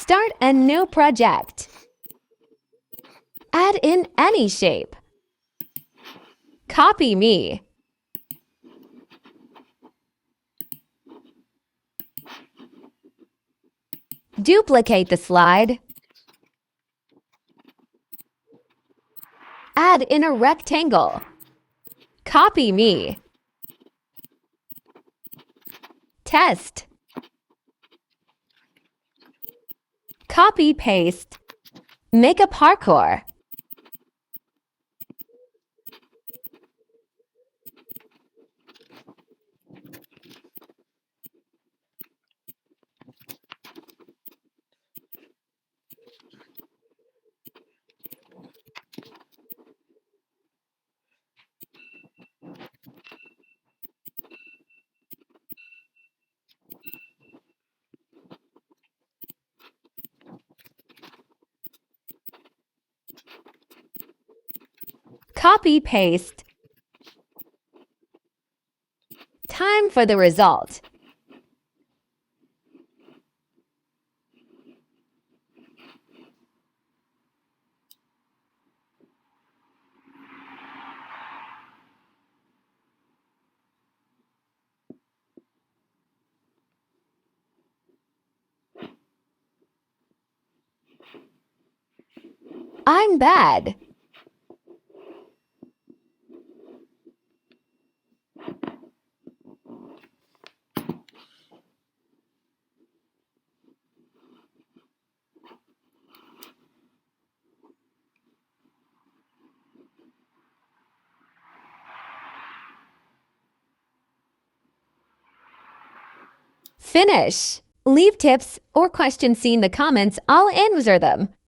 Start a new project. Add in any shape. Copy me. Duplicate the slide. Add in a rectangle. Copy me. Test. Copy paste. Make a parkour. Copy paste. Time for the result. I'm bad. Finish. Leave tips or questions seen in the comments. I'll answer them.